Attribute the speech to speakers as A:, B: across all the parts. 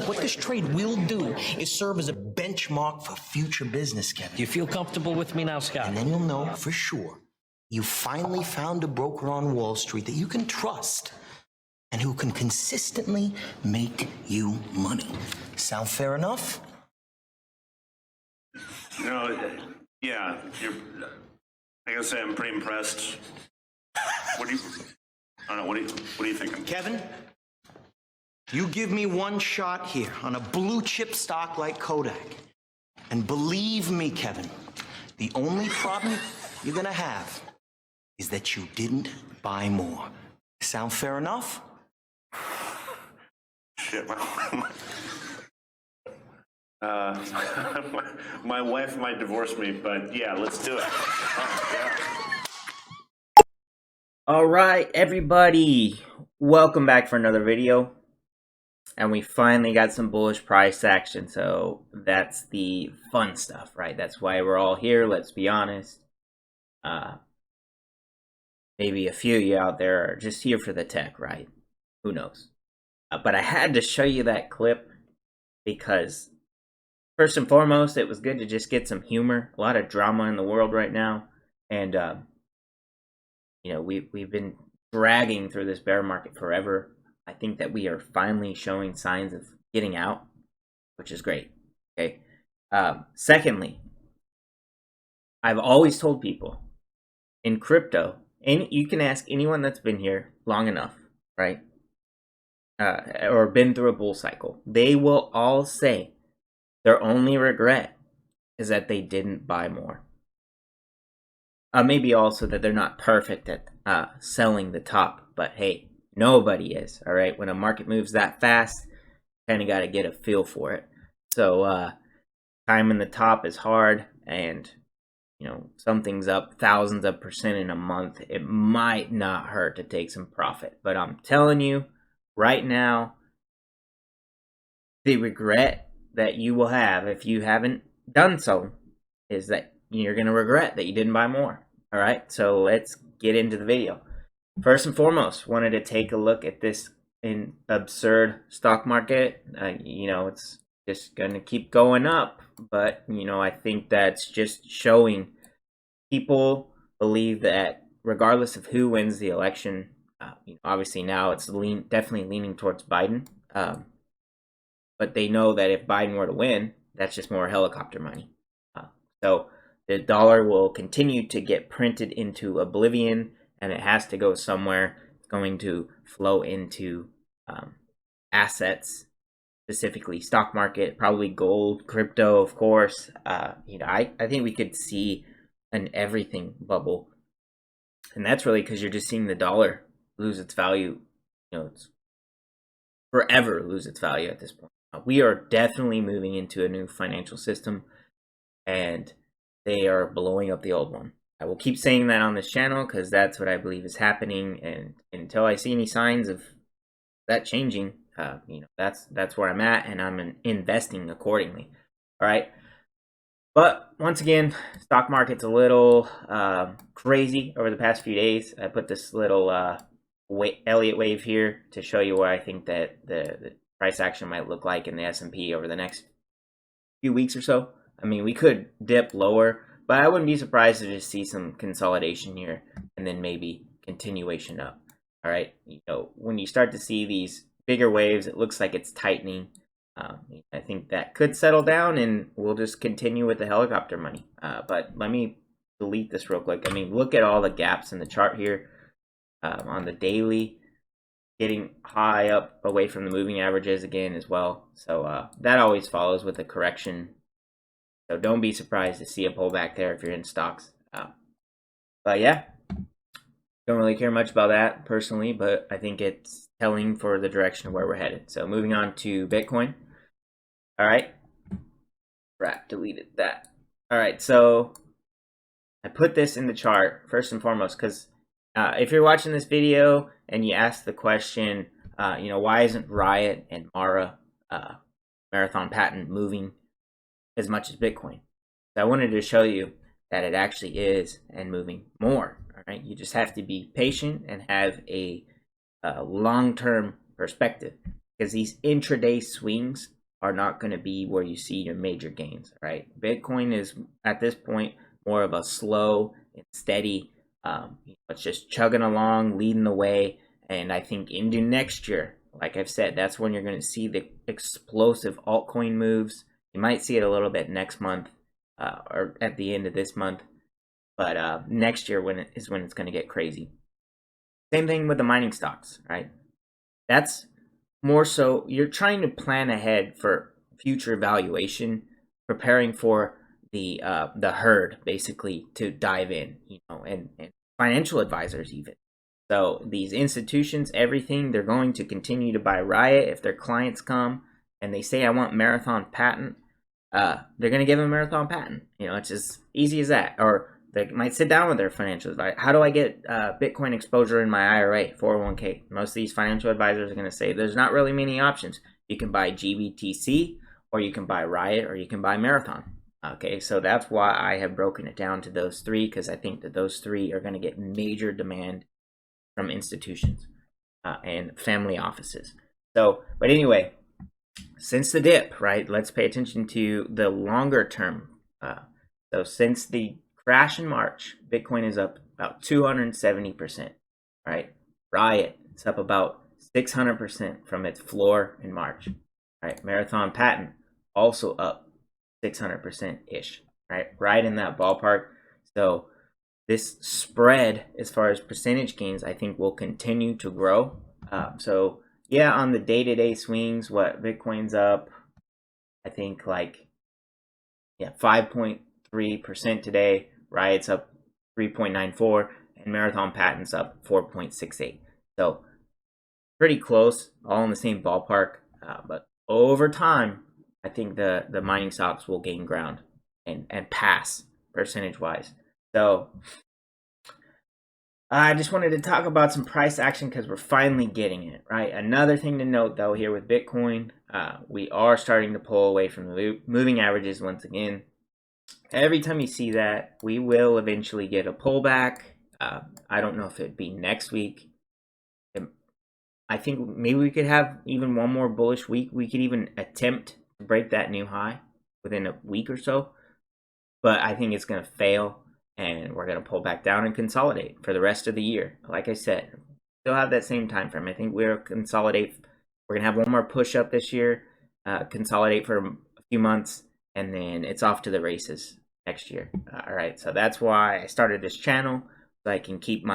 A: What this trade will do is serve as a benchmark for future business, Kevin.
B: Do you feel comfortable with me now, Scott?
A: And then you'll know for sure you finally found a broker on Wall Street that you can trust and who can consistently make you money. Sound fair enough?
C: Yeah, I gotta say I'm pretty impressed. I don't know, what are you thinking?
A: Kevin, you give me one shot here on a blue chip stock like Kodak. And believe me, Kevin, the only problem you're gonna have is that you didn't buy more. Sound fair enough?
C: Shit, my wife might divorce me, but yeah, let's do it. Yeah.
D: All right, everybody, welcome back for another video. And we finally got some bullish price action, so that's the fun stuff, right? That's why we're all here, let's be honest. Maybe a few of you out there are just here for the tech, right? Who knows? But I had to show you that clip because first and foremost, it was good to just get some humor. A lot of drama in the world right now. And, you know, we've been dragging through this bear market forever. I think that we are finally showing signs of getting out, which is great. Okay. Secondly, I've always told people in crypto, and you can ask anyone that's been here long enough, right? Or been through a bull cycle. They will all say their only regret is that they didn't buy more. Maybe also that they're not perfect at selling the top, but hey, nobody is, all right? When a market moves that fast, kind of got to get a feel for it. So time in the top is hard, and you know, something's up thousands of percent in a month. It might not hurt to take some profit, but I'm telling you right now, the regret that you will have if you haven't done so is that you're going to regret that you didn't buy more. All right, so let's get into the video. First and foremost, wanted to take a look at this absurd stock market. You know, it's just going to keep going up, but you know, I think that's just showing people believe that regardless of who wins the election, you know, obviously now it's definitely leaning towards Biden, but they know that if Biden were to win, that's just more helicopter money. So the dollar will continue to get printed into oblivion, and it has to go somewhere. It's going to flow into assets, specifically stock market, probably gold, crypto, of course. You know, I think we could see an everything bubble, and that's really because you're just seeing the dollar lose its value. You know, it's forever lose its value at this point. We are definitely moving into a new financial system, and they are blowing up the old one. I will keep saying that on this channel because that's what I believe is happening, and until I see any signs of that changing, you know, that's where I'm at, and I'm investing accordingly. All right, but once again, stock market's a little crazy over the past few days. I put this little Elliott wave here to show you where I think that the price action might look like in the S&P over the next few weeks or so. I mean, we could dip lower, but I wouldn't be surprised to just see some consolidation here and then maybe continuation up. All right, you know, when you start to see these bigger waves, it looks like it's tightening. I think that could settle down, and we'll just continue with the helicopter money. But let me delete this real quick. I mean, look at all the gaps in the chart here on the daily, getting high up away from the moving averages again as well. So that always follows with a correction. So don't be surprised to see a pullback there if you're in stocks. But yeah, don't really care much about that personally, but I think it's telling for the direction of where we're headed. So moving on to Bitcoin. All right, deleted that. All right, so I put this in the chart first and foremost because if you're watching this video and you ask the question, you know, why isn't Riot and Mara Marathon Patent moving as much as Bitcoin? So I wanted to show you that it actually is and moving more. All right, you just have to be patient and have a long-term perspective, because these intraday swings are not going to be where you see your major gains, right? Bitcoin is at this point more of a slow and steady, it's just chugging along, leading the way. And I think into next year, like I've said, that's when you're going to see the explosive altcoin moves. You might see it a little bit next month, or at the end of this month, but next year when it's going to get crazy. Same thing with the mining stocks, right? That's more so you're trying to plan ahead for future valuation, preparing for the herd basically to dive in, and financial advisors even. So these institutions, everything, they're going to continue to buy Riot. If their clients come and they say, I want Marathon patent, they're going to give them a Marathon patent. It's as easy as that. Or they might sit down with their financial advisor. How do I get Bitcoin exposure in my IRA, 401k? Most of these financial advisors are going to say there's not really many options. You can buy GBTC, or you can buy Riot, or you can buy Marathon. Okay, so that's why I have broken it down to those three, because I think that those three are going to get major demand from institutions and family offices. So, but anyway, since the dip, right, let's pay attention to the longer term. So since the crash in March, Bitcoin is up about 270%, right? Riot, it's up about 600% from its floor in March, right? Marathon patent, also up 600%-ish, right in that ballpark. So this spread, as far as percentage gains, I think will continue to grow. So yeah, on the day-to-day swings, what Bitcoin's up, I think 5.3% today. Riot's up 3.94, and Marathon patent's up 4.68. So pretty close, all in the same ballpark. But over time, I think the mining stocks will gain ground and pass percentage-wise. So I just wanted to talk about some price action because we're finally getting it, right? Another thing to note, though, here with Bitcoin, we are starting to pull away from the moving averages once again. Every time you see that, we will eventually get a pullback. I don't know if it'd be next week. I think maybe we could have even one more bullish week. We could even attempt to break that new high within a week or so. But I think it's going to fail, and we're going to pull back down and consolidate for the rest of the year. Like I said, still have that same time frame. I think we'll consolidate. We're going to have one more push up this year, consolidate for a few months, and then it's off to the races next year. All right, so that's why I started this channel, so I can keep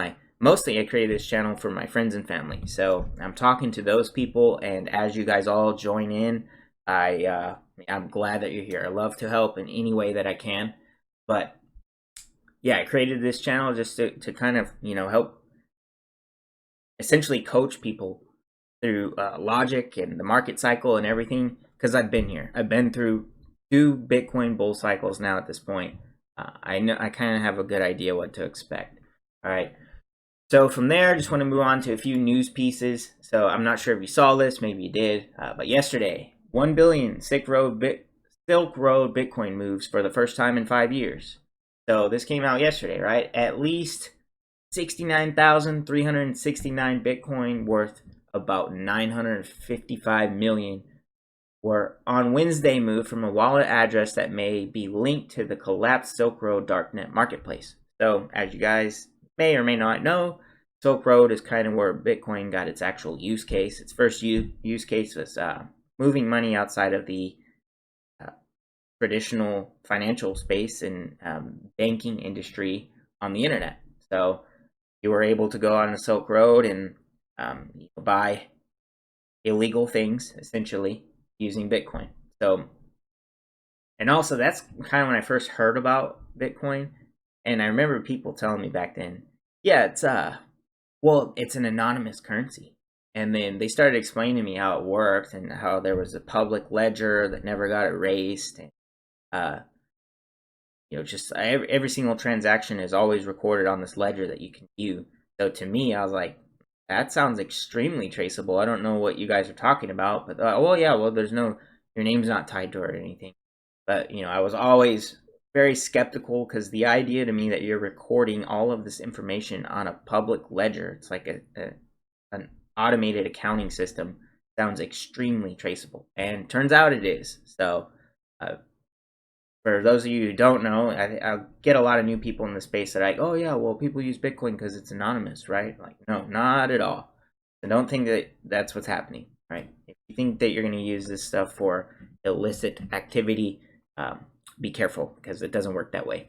D: mostly I created this channel for my friends and family. So I'm talking to those people, and as you guys all join in, I'm glad that you're here. I love to help in any way that I can. But yeah, I created this channel just to kind of, help essentially coach people through logic and the market cycle and everything, because I've been here. I've been through 2 Bitcoin bull cycles now at this point. I kind of have a good idea what to expect. All right. So from there, I just want to move on to a few news pieces. So I'm not sure if you saw this, maybe you did, but yesterday, 1 billion Silk Road Bitcoin moves for the first time in 5 years. So this came out yesterday, right? At least 69,369 Bitcoin worth about 955 million were on Wednesday moved from a wallet address that may be linked to the collapsed Silk Road darknet marketplace. So as you guys may or may not know, Silk Road is kind of where Bitcoin got its actual use case. Its first use case was moving money outside of the traditional financial space and banking industry on the internet. So you were able to go on the Silk Road and buy illegal things, essentially, using Bitcoin. So, and also that's kind of when I first heard about Bitcoin. And I remember people telling me back then, yeah, it's an anonymous currency. And then they started explaining to me how it worked and how there was a public ledger that never got erased. And, just every single transaction is always recorded on this ledger that you can view. So to me, I was like, that sounds extremely traceable. I don't know what you guys are talking about, but there's your name's not tied to it or anything. But, I was always very skeptical because the idea to me that you're recording all of this information on a public ledger, it's like an automated accounting system, sounds extremely traceable, and turns out it is. So for those of you who don't know, I get a lot of new people in the space that are like, oh yeah, well, people use Bitcoin because it's anonymous, right? Like, no, not at all. So don't think that that's what's happening, right? If you think that you're going to use this stuff for illicit activity, be careful, because it doesn't work that way.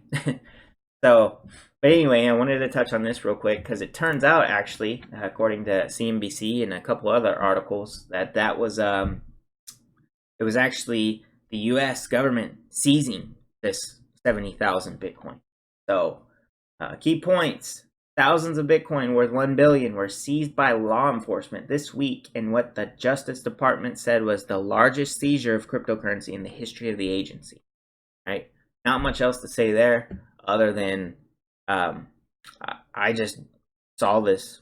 D: So, but anyway, I wanted to touch on this real quick because it turns out, actually, according to CNBC and a couple other articles, that was it was actually the U.S. government seizing this 70,000 Bitcoin. So, key points: thousands of Bitcoin worth $1 billion were seized by law enforcement this week in what the Justice Department said was the largest seizure of cryptocurrency in the history of the agency. Right? Not much else to say there, other than I just saw this a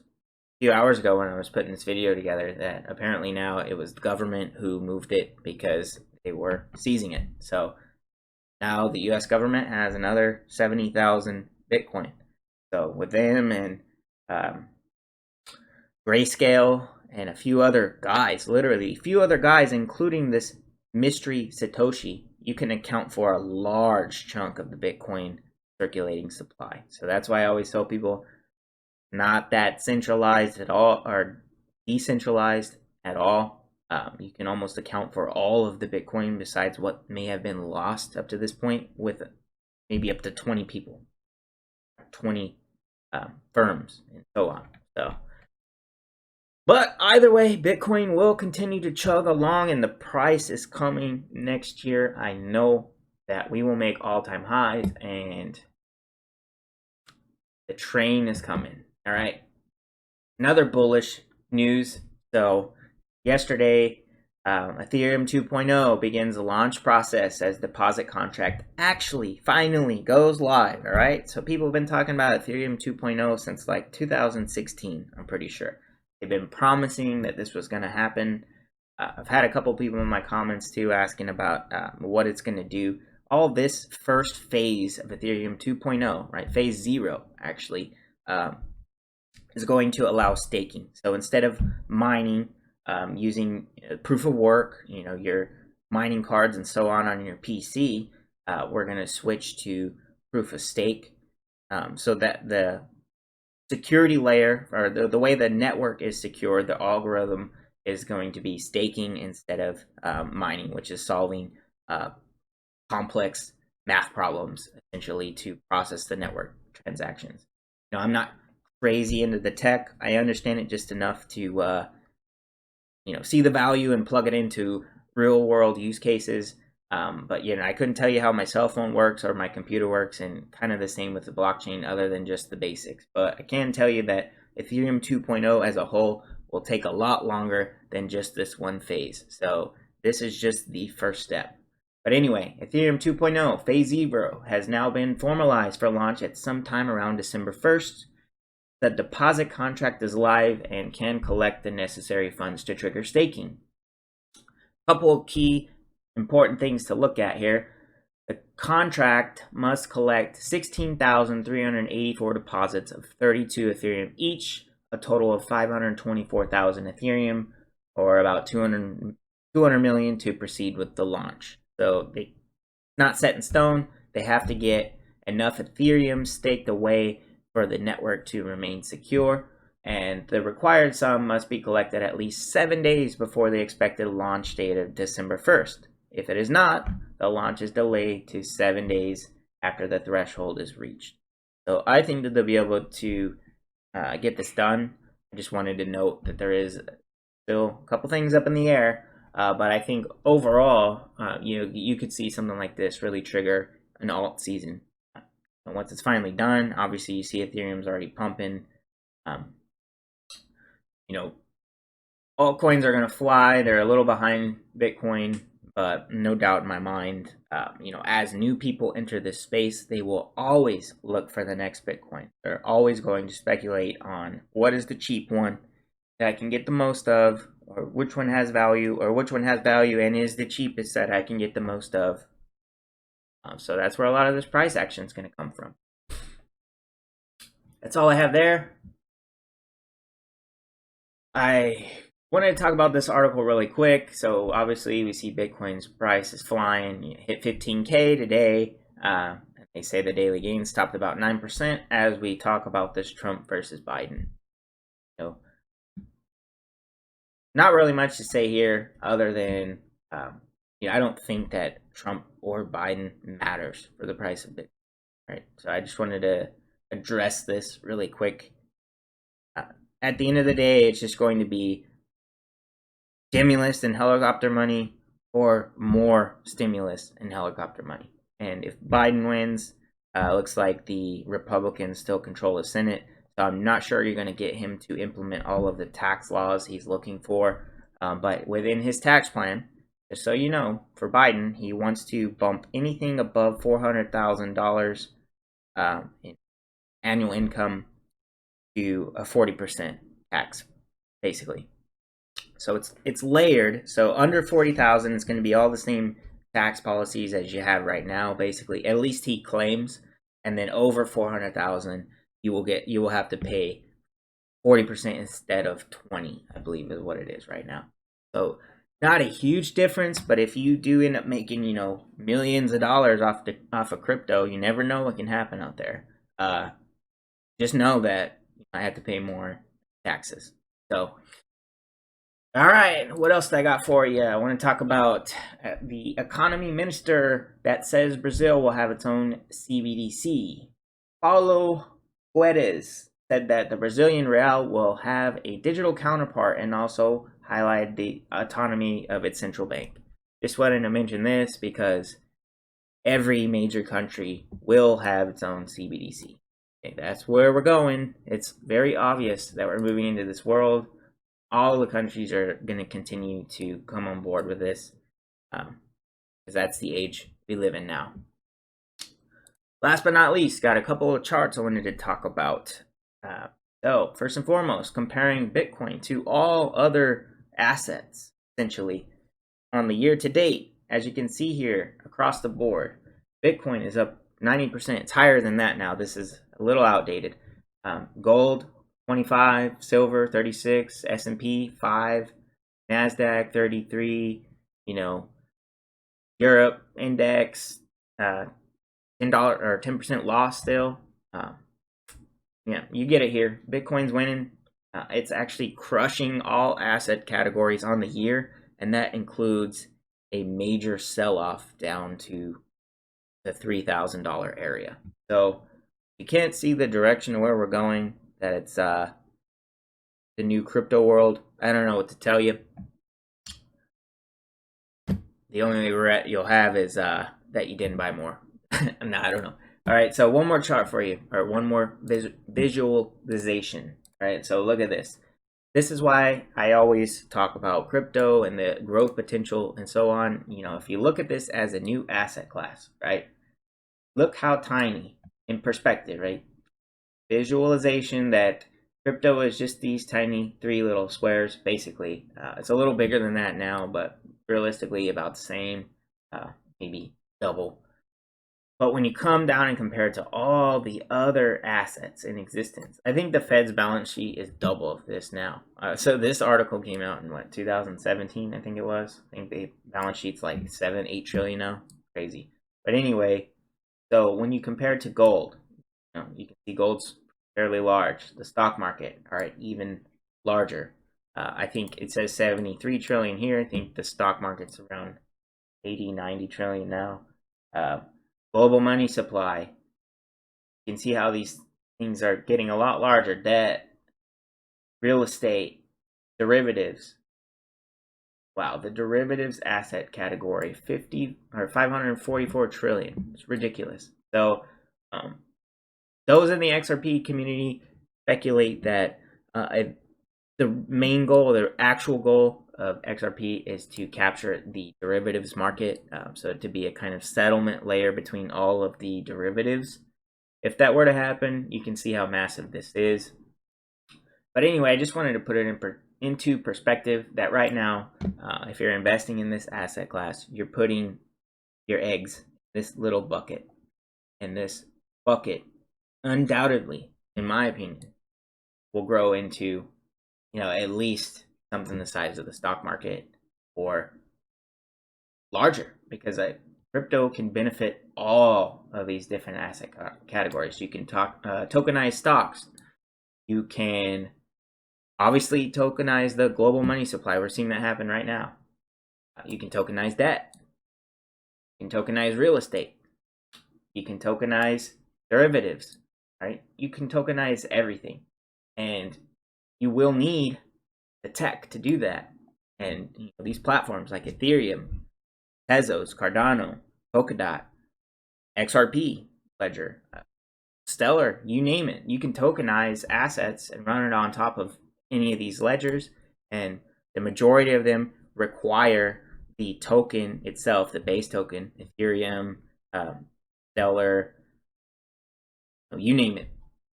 D: few hours ago when I was putting this video together, that apparently now it was the government who moved it because they were seizing it. So now the US government has another 70,000 Bitcoin. So with them and Grayscale and a few other guys, literally a few other guys, including this mystery Satoshi, you can account for a large chunk of the Bitcoin circulating supply. So that's why I always tell people, not that centralized at all or decentralized at all. You can almost account for all of the Bitcoin besides what may have been lost up to this point, with maybe up to 20 people, 20 firms, and so on. So, but either way, Bitcoin will continue to chug along, and the price is coming next year. I know that we will make all-time highs, and the train is coming. All right. Another bullish news. So yesterday, Ethereum 2.0 begins the launch process as deposit contract actually finally goes live. All right. So people have been talking about Ethereum 2.0 since like 2016, I'm pretty sure. They've been promising that this was going to happen. I've had a couple people in my comments too asking about what it's going to do. All this first phase of Ethereum 2.0, right? Phase 0 actually is going to allow staking. So instead of mining using proof of work, your mining cards and so on your PC, we're going to switch to proof of stake, so that the security layer, or the way the network is secured, the algorithm is going to be staking instead of mining, which is solving complex math problems essentially to process the network transactions. I'm not crazy into the tech. I understand it just enough to see the value and plug it into real world use cases. But I couldn't tell you how my cell phone works or my computer works, and kind of the same with the blockchain other than just the basics. But I can tell you that Ethereum 2.0 as a whole will take a lot longer than just this one phase. So this is just the first step. But anyway, Ethereum 2.0 Phase 0 has now been formalized for launch at sometime around December 1st. The deposit contract is live and can collect the necessary funds to trigger staking. A couple of key important things to look at here. The contract must collect 16,384 deposits of 32 Ethereum each, a total of 524,000 Ethereum, or about 200 million to proceed with the launch. So it's not set in stone. They have to get enough Ethereum staked away for the network to remain secure, and the required sum must be collected at least 7 days before the expected launch date of December 1st. If it is not, the launch is delayed to 7 days after the threshold is reached. So I think that they'll be able to get this done. I just wanted to note that there is still a couple things up in the air, but I think overall, you could see something like this really trigger an alt season. And once it's finally done, obviously you see Ethereum's already pumping. Altcoins are going to fly. They're a little behind Bitcoin, but no doubt in my mind, as new people enter this space, they will always look for the next Bitcoin. They're always going to speculate on what is the cheap one that I can get the most of, or which one has value, and is the cheapest that I can get the most of. So that's where a lot of this price action is going to come from. That's all I have there. I wanted to talk about this article really quick. So obviously we see Bitcoin's price is flying. It hit 15K today. They say the daily gains topped about 9% as we talk about this Trump versus Biden. So not really much to say here other than, I don't think that Trump or Biden matters for the price of Bitcoin, right? So I just wanted to address this really quick. At the end of the day, it's just going to be stimulus and helicopter money or more stimulus and helicopter money. And if Biden wins, looks like the Republicans still control the Senate. So I'm not sure you're going to get him to implement all of the tax laws he's looking for. But within his tax plan, just so you know, for Biden, he wants to bump anything above $400,000 in annual income to a 40% tax, basically. So it's layered. So under 40,000, it's going to be all the same tax policies as you have right now, basically. At least he claims. And then over 400,000, you will have to pay 40% instead of 20, I believe is what it is right now. So not a huge difference, but if you do end up making, millions of dollars off of crypto, you never know what can happen out there. Just know that I have to pay more taxes. So, all right, what else I got for you? I want to talk about the economy minister that says Brazil will have its own CBDC. Paulo Guedes said that the Brazilian real will have a digital counterpart and also highlight the autonomy of its central bank. Just wanted to mention this because every major country will have its own CBDC. Okay, that's where we're going. It's very obvious that we're moving into this world. All the countries are going to continue to come on board with this because that's the age we live in now. Last but not least, got a couple of charts I wanted to talk about. So first and foremost, comparing Bitcoin to all other assets, essentially. On the year to date, as you can see here across the board, Bitcoin is up 90%. It's higher than that now. This is a little outdated. Gold, 25, silver, 36, S&P, 5, NASDAQ, 33, Europe index, $10 or 10% loss still. You get it here. Bitcoin's winning. It's actually crushing all asset categories on the year, and that includes a major sell-off down to the $3,000 area. So you can't see the direction of where we're going, that it's the new crypto world. I don't know what to tell you. The only regret you'll have is that you didn't buy more. No, I don't know. All right, so one more chart for you, or one more visualization. All right, so look at this. This is why I always talk about crypto and the growth potential and so on. If you look at this as a new asset class, right? Look how tiny in perspective, right? Visualization that crypto is just these tiny 3 little squares, basically. It's a little bigger than that now, but realistically about the same, maybe double. But when you come down and compare it to all the other assets in existence, I think the Fed's balance sheet is double of this now. So this article came out in 2017, I think it was. I think the balance sheet's like 7-8 trillion now. Crazy. But anyway, so when you compare it to gold, you can see gold's fairly large. The stock market, all right, even larger. I think it says 73 trillion here. I think the stock market's around 80-90 trillion now. Global money supply. You can see how these things are getting a lot larger. Debt, real estate, derivatives. Wow, the derivatives asset category, 544 trillion. It's ridiculous. So, those in the XRP community speculate that the main goal, the actual goal of XRP is to capture the derivatives market, so to be a kind of settlement layer between all of the derivatives. If that were to happen, you can see how massive this is. But anyway, I just wanted to put it into perspective that right now, if you're investing in this asset class, you're putting your eggs in this little bucket. And this bucket, undoubtedly, in my opinion, will grow into, at least something the size of the stock market or larger, because crypto can benefit all of these different asset categories. You can tokenize stocks. You can obviously tokenize the global money supply. We're seeing that happen right now. You can tokenize debt. You can tokenize real estate. You can tokenize derivatives, right? You can tokenize everything. And you will need the tech to do that. And these platforms like Ethereum, Tezos, Cardano, Polkadot, XRP, Ledger, Stellar, you name it. You can tokenize assets and run it on top of any of these ledgers. And the majority of them require the token itself, the base token, Ethereum, Stellar, you name it.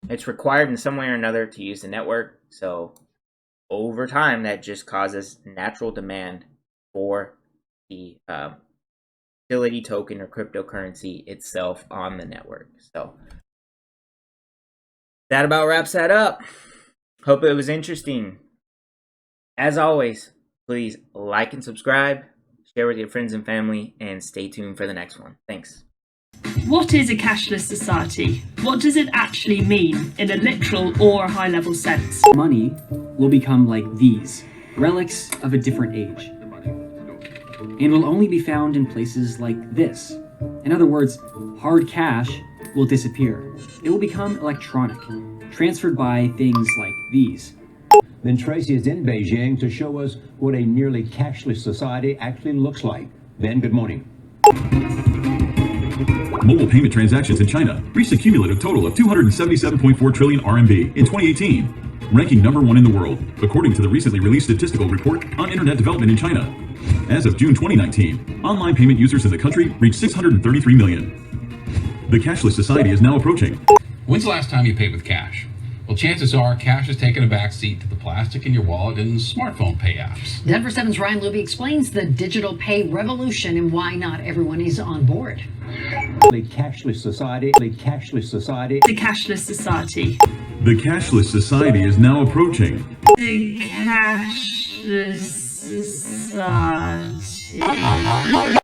D: It's required in some way or another to use the network. So over time, that just causes natural demand for the utility token or cryptocurrency itself on the network. So that about wraps that up. Hope it was interesting. As always, please like and subscribe, share with your friends and family, and stay tuned for the next one. Thanks.
E: What is a cashless society? What does it actually mean in a literal or high-level sense?
F: Money will become like these, relics of a different age, and will only be found in places like this. In other words, hard cash will disappear. It will become electronic, transferred by things like these.
G: Then Tracy is in Beijing to show us what a nearly cashless society actually looks like. Ben, good morning.
H: Mobile payment transactions in China reached a cumulative total of 277.4 trillion RMB in 2018, ranking #1 in the world, according to the recently released statistical report on internet development in China. As of June 2019, online payment users in the country reached 633 million. The cashless society is now approaching.
I: When's the last time you paid with cash? Well, chances are cash has taken a backseat to the plastic in your wallet and smartphone pay apps.
J: Denver 7's Ryan Luby explains the digital pay revolution and why not everyone is on board.
G: The cashless society, the cashless society.
E: The cashless society.
H: The cashless society is now approaching.
E: The cashless society.